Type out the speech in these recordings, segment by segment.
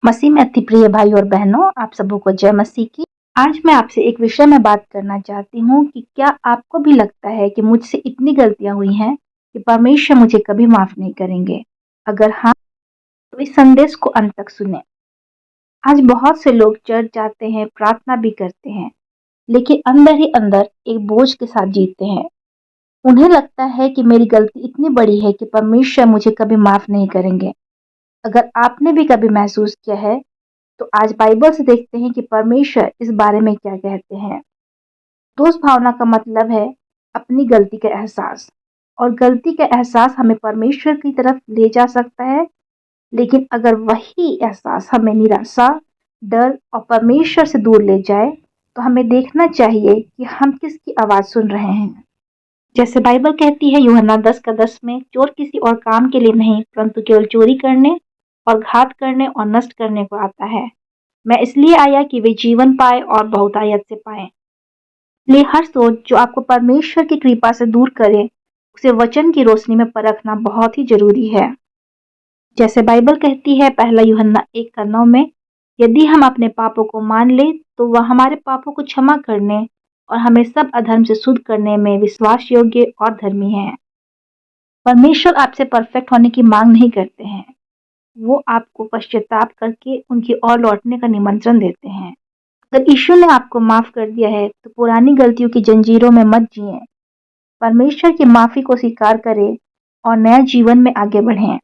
मसीह में अति प्रिय भाई और बहनों, आप सबों को जय मसीह की। आज मैं आपसे एक विषय में बात करना चाहती हूँ कि क्या आपको भी लगता है कि मुझसे इतनी गलतियां हुई हैं कि परमेश्वर मुझे कभी माफ नहीं करेंगे? अगर हाँ, तो इस संदेश को अंत तक सुने। आज बहुत से लोग चर्च जाते हैं, प्रार्थना भी करते हैं, लेकिन अंदर ही अंदर एक बोझ के साथ जीते हैं। उन्हें लगता है कि मेरी गलती इतनी बड़ी है कि परमेश्वर मुझे कभी माफ नहीं करेंगे। अगर आपने भी कभी महसूस किया है, तो आज बाइबल से देखते हैं कि परमेश्वर इस बारे में क्या कहते हैं। दोष भावना का मतलब है अपनी गलती का एहसास, और गलती का एहसास हमें परमेश्वर की तरफ ले जा सकता है। लेकिन अगर वही एहसास हमें निराशा, डर और परमेश्वर से दूर ले जाए, तो हमें देखना चाहिए कि हम किसकी आवाज सुन रहे हैं। जैसे बाइबल कहती है यूहन्ना 10:10 में, चोर किसी और काम के लिए नहीं परंतु केवल चोरी करने और घात करने और नष्ट करने को आता है। मैं इसलिए आया कि वे जीवन पाए और बहुतायत से पाए। इसलिए हर सोच जो आपको परमेश्वर की कृपा से दूर करे, उसे वचन की रोशनी में परखना बहुत ही जरूरी है। जैसे बाइबल कहती है पहला यूहन्ना 1:9 में, यदि हम अपने पापों को मान ले तो वह हमारे पापों को क्षमा करने और हमें सब अधर्म से शुद्ध करने में विश्वास योग्य और धर्मी है। परमेश्वर आपसे परफेक्ट होने की मांग नहीं करते हैं, वो आपको पश्चाताप करके उनकी ओर लौटने का निमंत्रण देते हैं। अगर यीशु ने आपको माफ कर दिया है, तो पुरानी गलतियों की जंजीरों में मत जिएं। परमेश्वर की माफी को स्वीकार करें और नया जीवन में आगे बढ़ें।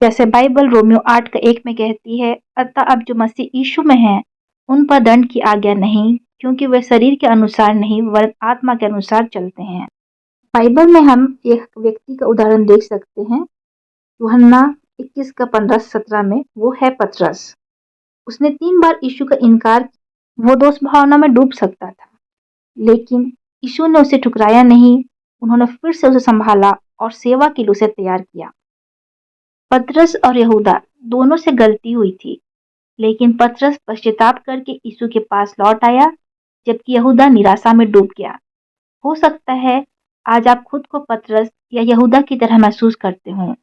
जैसे बाइबल रोमियो 8:1 में कहती है, अतः अब जो मसीह यीशु में है, उन पर दंड की आज्ञा नहीं, क्योंकि वे शरीर के अनुसार नहीं वरन आत्मा के अनुसार चलते हैं। बाइबल में हम एक व्यक्ति का उदाहरण देख सकते हैं, यूहन्ना 21:15-17 में। वो है पतरस। उसने 3 बार यीशु का इनकार किया। वो दोष भावना में डूब सकता था, लेकिन यीशु ने उसे ठुकराया नहीं। उन्होंने फिर से उसे संभाला और सेवा के लिए उसे तैयार किया। पतरस और यहूदा दोनों से गलती हुई थी, लेकिन पतरस पश्चाताप करके यीशु के पास लौट आया, जबकि यहूदा निराशा में डूब गया। हो सकता है आज आप खुद को पतरस या यहूदा की तरह महसूस करते हो,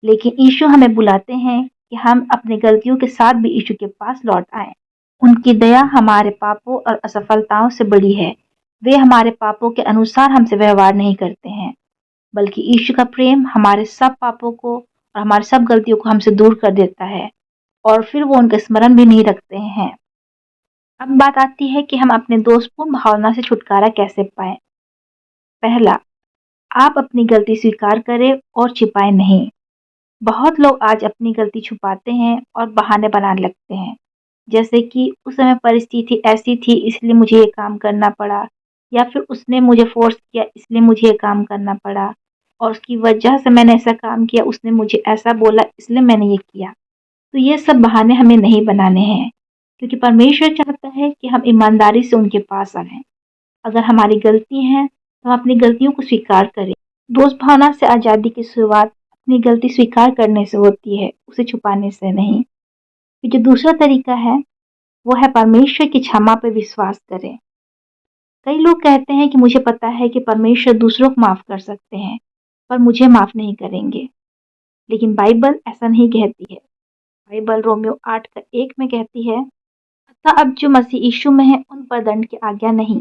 लेकिन यीशु हमें बुलाते हैं कि हम अपनी गलतियों के साथ भी यीशु के पास लौट आएं। उनकी दया हमारे पापों और असफलताओं से बड़ी है। वे हमारे पापों के अनुसार हमसे व्यवहार नहीं करते हैं, बल्कि यीशु का प्रेम हमारे सब पापों को और हमारी सब गलतियों को हमसे दूर कर देता है, और फिर वो उनके स्मरण भी नहीं रखते हैं। अब बात आती है कि हम अपने दोषपूर्ण भावना से छुटकारा कैसे पाएं। पहला, आप अपनी गलती स्वीकार करें और छिपाएं नहीं। बहुत लोग आज अपनी गलती छुपाते हैं और बहाने बनाने लगते हैं, जैसे कि उस समय परिस्थिति ऐसी थी इसलिए मुझे ये काम करना पड़ा, या फिर उसने मुझे फोर्स किया इसलिए मुझे ये काम करना पड़ा, और उसकी वजह से मैंने ऐसा काम किया, उसने मुझे ऐसा बोला इसलिए मैंने ये किया। तो ये सब बहाने हमें नहीं बनाने हैं, क्योंकि परमेश्वर चाहता है कि हम ईमानदारी से उनके पास आएं। अगर हमारी गलती है तो हम अपनी गलतियों को स्वीकार करें। दोष भावना से आज़ादी की शुरुआत अपनी गलती स्वीकार करने से होती है, उसे छुपाने से नहीं। फिर जो दूसरा तरीका है, वो है परमेश्वर की क्षमा पर विश्वास करें। कई लोग कहते हैं कि मुझे पता है कि परमेश्वर दूसरों को माफ कर सकते हैं, पर मुझे माफ नहीं करेंगे। लेकिन बाइबल ऐसा नहीं कहती है। बाइबल रोमियो 8:1 में कहती है, अतः अब जो मसीह यीशु में है उन पर दंड की आज्ञा नहीं।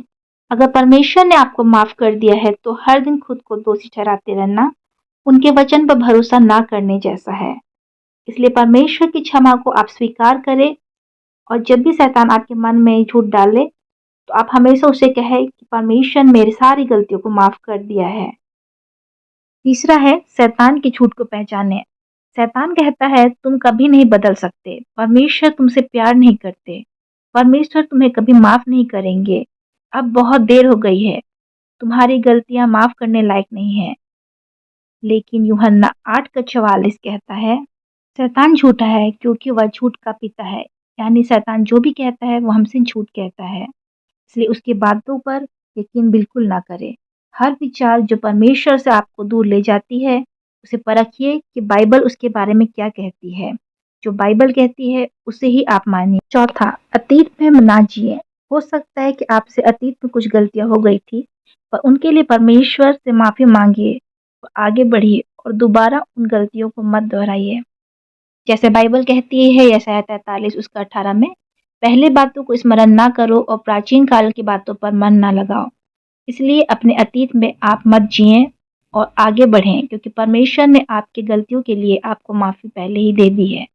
अगर परमेश्वर ने आपको माफ कर दिया है, तो हर दिन खुद को दोषी ठहराते रहना उनके वचन पर भरोसा ना करने जैसा है। इसलिए परमेश्वर की क्षमा को आप स्वीकार करें, और जब भी शैतान आपके मन में झूठ डाले, तो आप हमेशा उसे कहें कि परमेश्वर ने मेरी सारी गलतियों को माफ कर दिया है। तीसरा है शैतान की झूठ को पहचाने। शैतान कहता है तुम कभी नहीं बदल सकते, परमेश्वर तुमसे प्यार नहीं करते, परमेश्वर तुम्हें कभी माफ नहीं करेंगे, अब बहुत देर हो गई है, तुम्हारी गलतियां माफ करने लायक नहीं है। लेकिन यूहन्ना 8:44 कहता है, शैतान झूठा है क्योंकि वह झूठ का पिता है। यानी शैतान जो भी कहता है वो हमसे झूठ कहता है, इसलिए उसकी बातों पर यकीन बिल्कुल ना करें। हर विचार जो परमेश्वर से आपको दूर ले जाती है, उसे परखिए कि बाइबल उसके बारे में क्या कहती है। जो बाइबल कहती है उसे ही आप मानिए। चौथा, अतीत में ना जिए। हो सकता है कि आपसे अतीत में कुछ गलतियां हो गई थी, पर उनके लिए परमेश्वर से माफी मांगिए, आगे बढ़िए और दोबारा उन गलतियों को मत दोहराइए। जैसे बाइबल कहती है यशायाह 43 उसका 18 में, पहले बातों को स्मरण ना करो और प्राचीन काल की बातों पर मन ना लगाओ। इसलिए अपने अतीत में आप मत जिएं और आगे बढ़ें, क्योंकि परमेश्वर ने आपकी गलतियों के लिए आपको माफ़ी पहले ही दे दी है।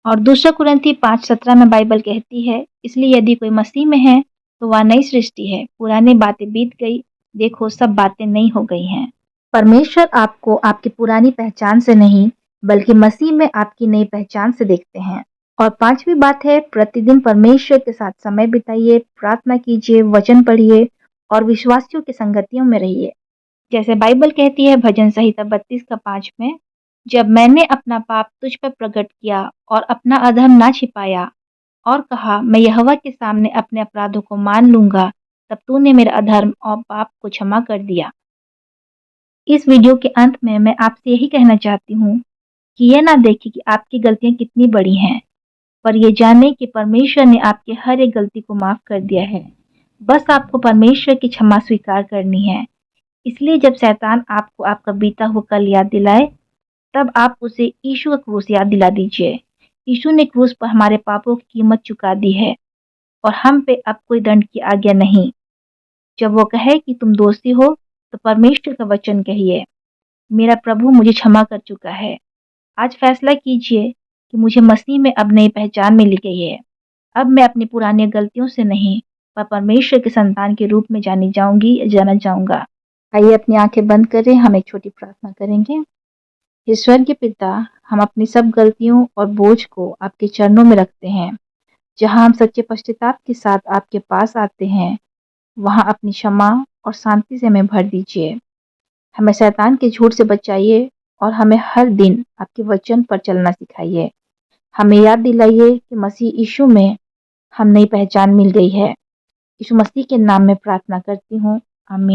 और दूसरा कुरिन्थी 5:17 में बाइबल कहती है, इसलिए यदि कोई मसीह में है तो वह नई सृष्टि है, पुरानी बातें बीत गई, देखो सब बातें नई हो गई हैं। परमेश्वर आपको आपकी पुरानी पहचान से नहीं, बल्कि मसीह में आपकी नई पहचान से देखते हैं। और पांचवी बात है, प्रतिदिन परमेश्वर के साथ समय बिताइए, प्रार्थना कीजिए, वचन पढ़िए और विश्वासियों की संगतियों में रहिए। जैसे बाइबल कहती है भजन संहिता 32:5 में, जब मैंने अपना पाप तुझ पर प्रकट किया और अपना अधर्म ना छिपाया और कहा मैं यहोवा के सामने अपने अपराधों को मान लूंगा, तब तूने मेरा अधर्म और पाप को क्षमा कर दिया। इस वीडियो के अंत में मैं आपसे यही कहना चाहती हूँ कि ये ना देखें कि आपकी गलतियाँ कितनी बड़ी हैं, पर ये जाने कि परमेश्वर ने आपकी हर एक गलती को माफ कर दिया है। बस आपको परमेश्वर की क्षमा स्वीकार करनी है। इसलिए जब शैतान आपको आपका बीता हुआ कल याद दिलाए, तब आप उसे यीशु का क्रूस याद दिला दीजिए। यीशु ने क्रूस पर हमारे पापों की कीमत चुका दी है और हम पे अब कोई दंड की आज्ञा नहीं। जब वो कहे कि तुम दोषी हो, तो परमेश्वर का वचन कहिए, मेरा प्रभु मुझे क्षमा कर चुका है। आज फैसला कीजिए कि मुझे मसीह में अब नई पहचान मिल गई है। अब मैं अपनी पुरानी गलतियों से नहीं, पर परमेश्वर के संतान के रूप में जाना चाहूंगा। आइए अपनी आंखें बंद करें, हम एक छोटी प्रार्थना करेंगे। हे स्वर्गीय पिता, हम अपनी सब गलतियों और बोझ को आपके चरणों में रखते हैं। जहां हम सच्चे पश्चाताप के साथ आपके पास आते हैं, वहां अपनी क्षमा और शांति से हमें भर दीजिए। हमें शैतान के झूठ से बचाइए और हमें हर दिन आपके वचन पर चलना सिखाइए। हमें याद दिलाइए कि मसीह यीशु में हम नई पहचान मिल गई है। यीशु मसीह के नाम में प्रार्थना करती हूँ, आमीन।